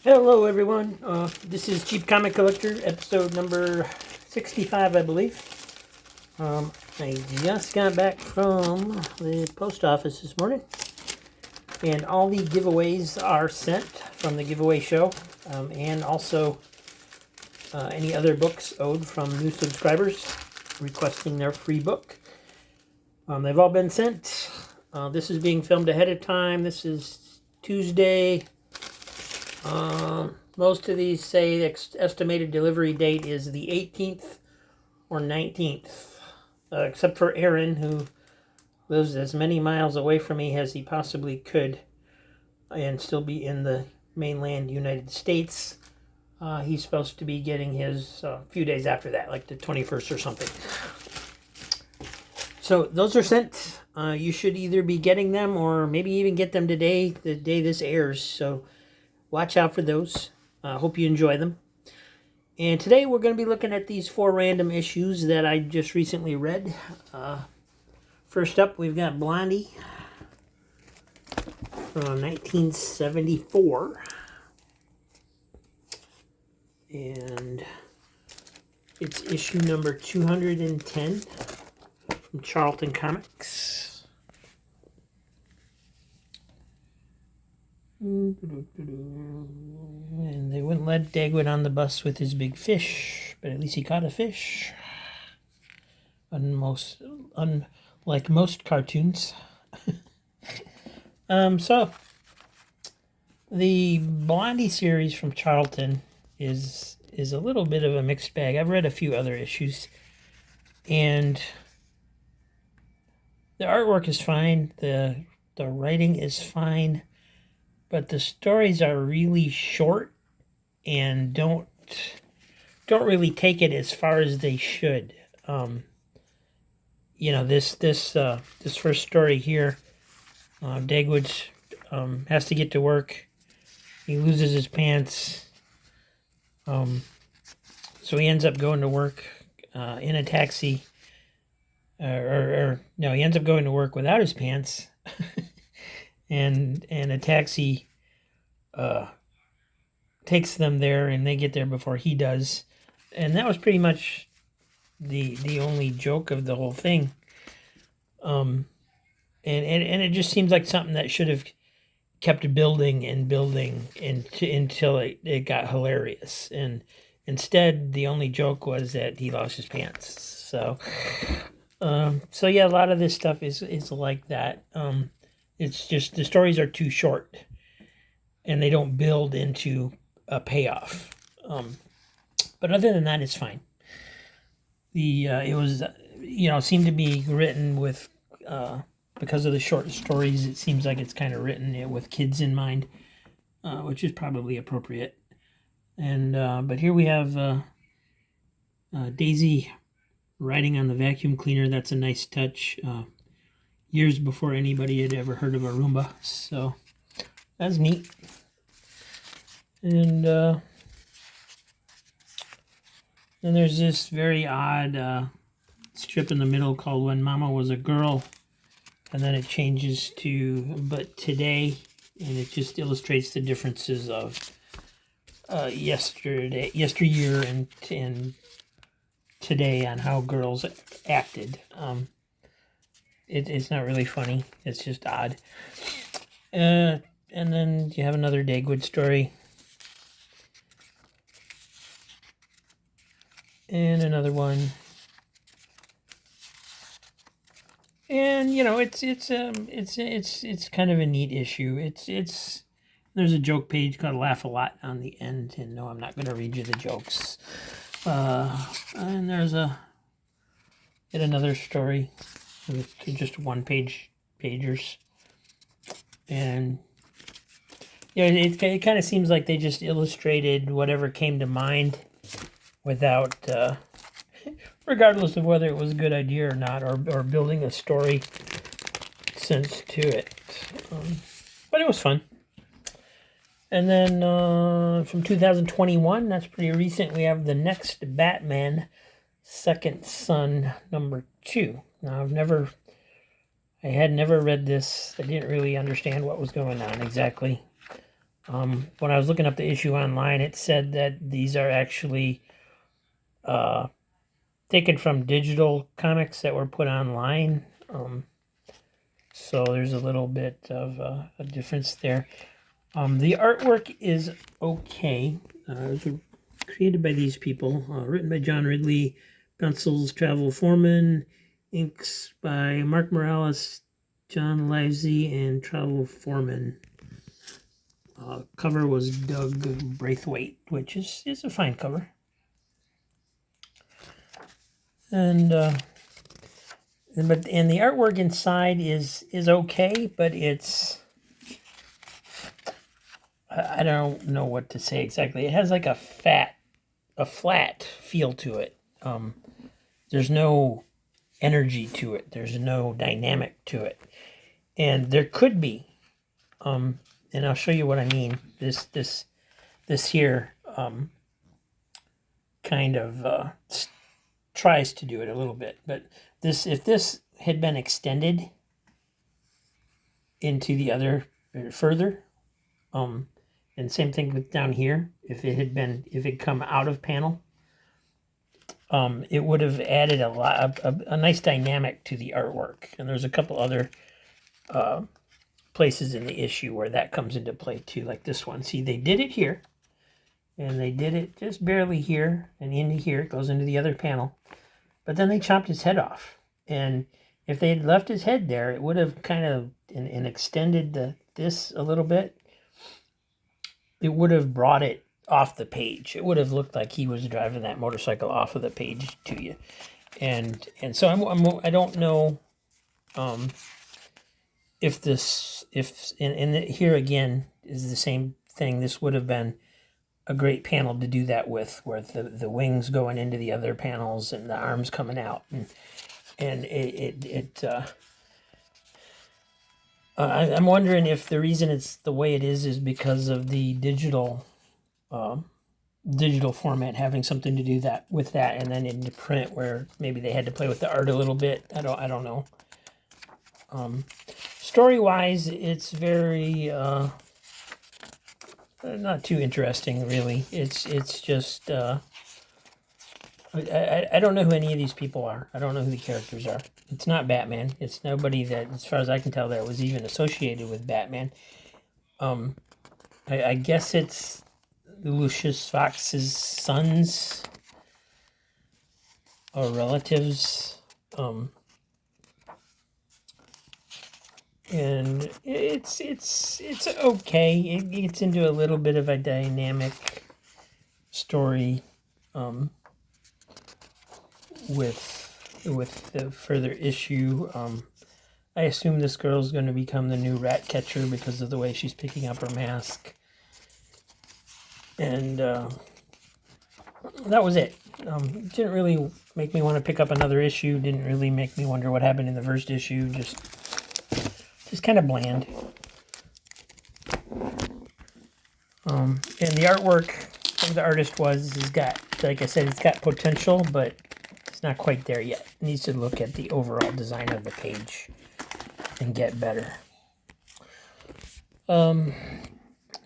Hello, everyone. This is Cheap Comic Collector, episode number 65, I believe. I just got back from the post office this morning, and all the giveaways are sent from the giveaway show, and also any other books owed from new subscribers requesting their free book. They've all been sent. This is being filmed ahead of time. This is Tuesday. Most of these say estimated delivery date is the 18th or 19th, except for Aaron, who lives as many miles away from me as he possibly could and still be in the mainland United States. He's supposed to be getting his a few days after that, like the 21st or something. So those are sent. You should either be getting them or maybe even get them today, the day this airs. So watch out for those. Hope you enjoy them. And today we're going to be looking at these 4 random issues that I just recently read. First up, we've got Blondie from 1974. And it's issue number 210 from Charlton Comics. And they wouldn't let Dagwood on the bus with his big fish, but at least he caught a fish. Unlike most cartoons. So the Blondie series from Charlton is a little bit of a mixed bag. I've read a few other issues, and the artwork is fine. The writing is fine. But the stories are really short and don't really take it as far as they should. This first story here, Dagwood has to get to work. He loses his pants, so he ends up going to work in a taxi. He ends up going to work without his pants. And a taxi takes them there, and they get there before he does. And that was pretty much the only joke of the whole thing. And it just seems like something that should have kept building until it got hilarious. And instead, the only joke was that he lost his pants. So yeah, a lot of this stuff is like that. It's just the stories are too short, and they don't build into a payoff. But other than that, it's fine. It was seemed to be written with because of the short stories. It seems like it's kind of written with kids in mind, which is probably appropriate. And but here we have Daisy riding on the vacuum cleaner. That's a nice touch. Years before anybody had ever heard of a Roomba, so that's neat. And then there's this very odd strip in the middle called When Mama Was a Girl, and then it changes to But Today, and it just illustrates the differences of yesteryear and today on how girls acted. It's not really funny. It's just odd. And then you have another Dagwood story. And another one. And it's kind of a neat issue. There's a joke page called Laugh a Lot on the end, and no, I'm not going to read you the jokes. And there's yet another story with just pagers, and it kind of seems like they just illustrated whatever came to mind without regardless of whether it was a good idea or not, or building a story sense to it. But it was fun. And then from 2021, that's pretty recent, we have The Next Batman, Second Son, number 2. Now, I had never read this. I didn't really understand what was going on exactly. When I was looking up the issue online, it said that these are actually taken from digital comics that were put online. So there's a little bit of a difference there. The artwork is okay. It was created by these people, written by John Ridley, pencils Travel Foreman, inks by Mark Morales, John Livesey, and Travel Foreman. Cover was Doug Braithwaite, which is a fine cover. And the artwork inside is okay, but it's, I don't know what to say exactly. It has like a flat feel to it. There's no energy to it. There's no dynamic to it. And there could be, and I'll show you what I mean. This here kind of tries to do it a little bit. But if this had been extended into the other further, and same thing with down here, if it come out of panel, it would have added a nice dynamic to the artwork. And there's a couple other places in the issue where that comes into play too, like this one. See, they did it here, and they did it just barely here and into here. It goes into the other panel, but then they chopped his head off. And if they had left his head there, it would have kind of and extended this a little bit. It would have brought it off the page. It would have looked like he was driving that motorcycle off of the page to you. And so I don't know if here again is the same thing. This would have been a great panel to do that with, where the wings going into the other panels and the arms coming out, and I'm wondering if the reason it's the way it is because of the digital format having something to do with that, and then into print where maybe they had to play with the art a little bit. I don't know. Story-wise, it's very not too interesting, really. It's just I don't know who any of these people are. I don't know who the characters are. It's not Batman. It's nobody that, as far as I can tell, that was even associated with Batman. I guess it's Lucius Fox's sons or relatives. And it's okay. It gets into a little bit of a dynamic story with the further issue. I assume this girl's going to become the new rat catcher because of the way she's picking up her mask. And that was it. Didn't really make me want to pick up another issue. Didn't really make me wonder what happened in the first issue. Just kind of bland. And the artwork of the artist has got, like I said, it's got potential, but it's not quite there yet. It needs to look at the overall design of the page and get better. And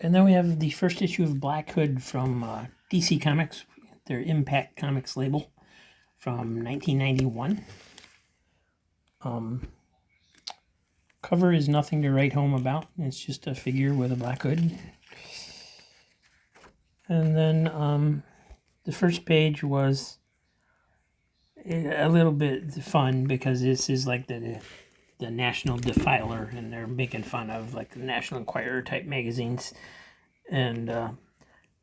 then we have the first issue of Black Hood from DC Comics, their Impact Comics label, from 1991. Cover is nothing to write home about. It's just a figure with a black hood. And then the first page was a little bit fun because this is like the National Defiler, and they're making fun of like the National Enquirer type magazines. And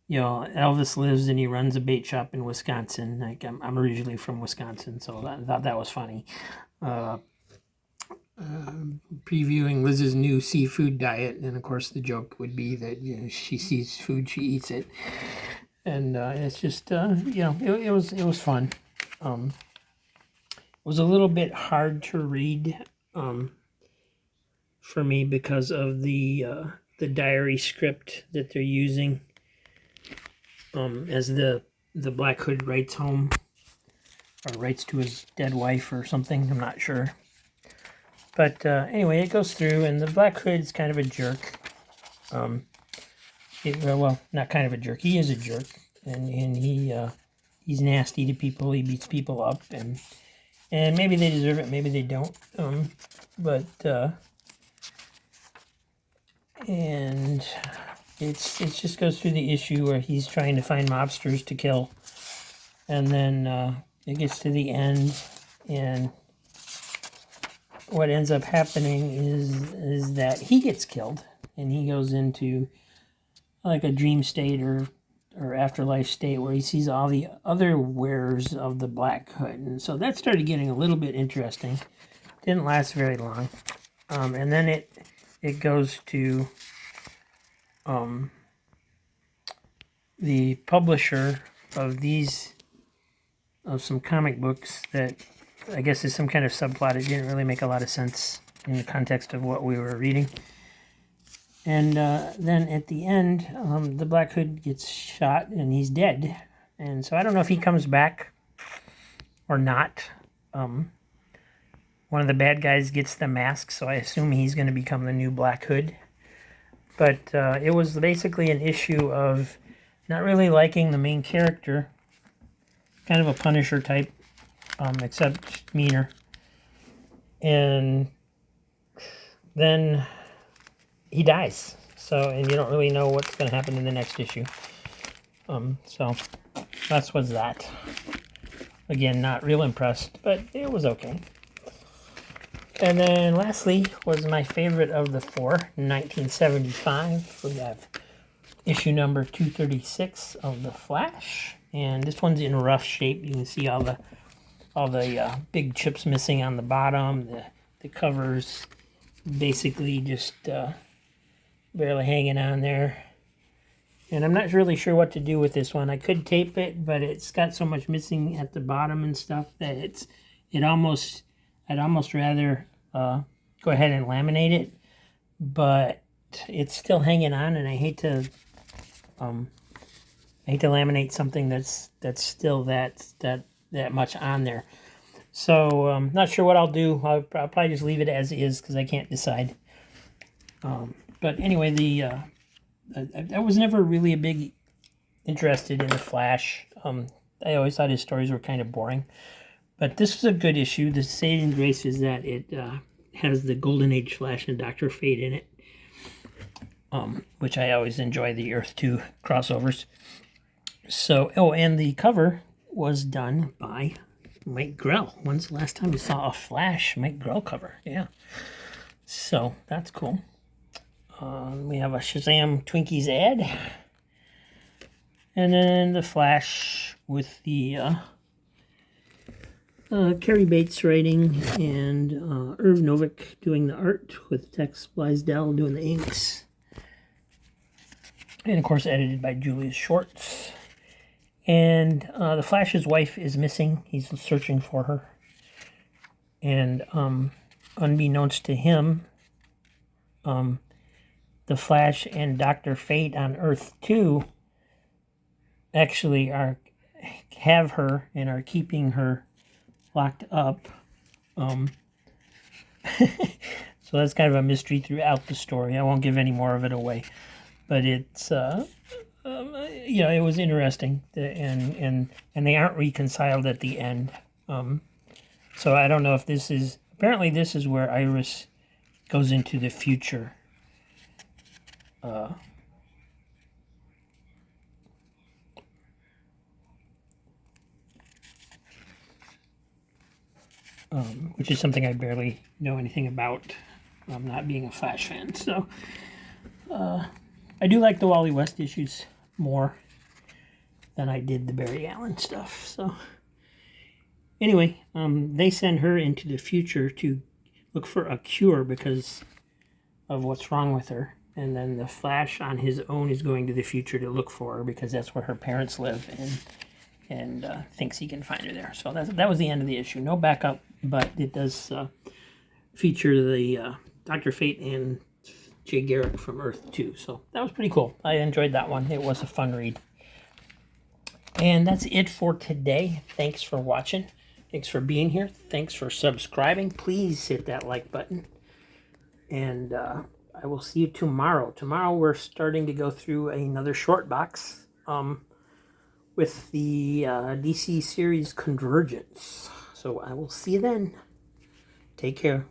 Elvis lives and he runs a bait shop in Wisconsin. Like I'm originally from Wisconsin, so I thought that was funny. Previewing Liz's new seafood diet, and of course the joke would be that she sees food, she eats it, and it's just it was fun. It was a little bit hard to read for me because of the diary script that they're using as the Black Hood writes home or writes to his dead wife or something. I'm not sure. But anyway, it goes through, and the Black Hood is kind of a jerk. well, not kind of a jerk. He is a jerk, and he's nasty to people. He beats people up, and maybe they deserve it, maybe they don't. But and it just goes through the issue where he's trying to find mobsters to kill, and then it gets to the end, and what ends up happening is that he gets killed, and he goes into like a dream state or afterlife state where he sees all the other wearers of the Black Hood. And so that started getting a little bit interesting. Didn't last very long. And then it goes to the publisher of some comic books that I guess is some kind of subplot. It didn't really make a lot of sense in the context of what we were reading. And then at the end, the Black Hood gets shot and he's dead. And so I don't know if he comes back or not. One of the bad guys gets the mask, so I assume he's going to become the new Black Hood. But it was basically an issue of not really liking the main character. Kind of a Punisher type, except meaner. And then he dies. So, and you don't really know what's going to happen in the next issue. So that's what's that. Again, not real impressed, but it was okay. And then lastly was my favorite of the four, 1975. We have issue number 236 of The Flash. And this one's in rough shape. You can see all the big chips missing on the bottom. The cover's basically just barely hanging on there. And I'm not really sure what to do with this one. I could tape it, but it's got so much missing at the bottom and stuff that I'd almost rather go ahead and laminate it. But it's still hanging on, and I hate to laminate something that's still that much on there. So not sure what I'll do. I'll probably just leave it as is because I can't decide. But anyway, I was never really a big interested in the Flash. I always thought his stories were kind of boring. But this was a good issue. The saving grace is that it has the Golden Age Flash and Dr. Fate in it, which I always enjoy the Earth 2 crossovers. So, and the cover was done by Mike Grell. When's the last time you saw a Flash Mike Grell cover? Yeah. So, that's cool. We have a Shazam Twinkies ad. And then the Flash with the Carrie Bates writing and Irv Novick doing the art with Tex Blaisdell doing the inks. And, of course, edited by Julius Shorts. And the Flash's wife is missing. He's searching for her. And unbeknownst to him, the Flash and Dr. Fate on Earth 2 actually have her and are keeping her locked up. So that's kind of a mystery throughout the story. I won't give any more of it away. But it's... it was interesting, and they aren't reconciled at the end. So I don't know if this is... Apparently this is where Iris goes into the future. Which is something I barely know anything about, not being a Flash fan. So I do like the Wally West issues more than I did the Barry Allen stuff. So anyway, they send her into the future to look for a cure because of what's wrong with her. And then the Flash on his own is going to the future to look for her because that's where her parents live and thinks he can find her there. So that was the end of the issue. No backup, but it does feature the Dr. Fate and Jay Garrick from Earth 2. So that was pretty cool. I enjoyed that one. It was a fun read. And that's it for today. Thanks for watching. Thanks for being here. Thanks for subscribing. Please hit that like button. And I will see you tomorrow. Tomorrow we're starting to go through another short box with the DC series Convergence. So I will see you then. Take care.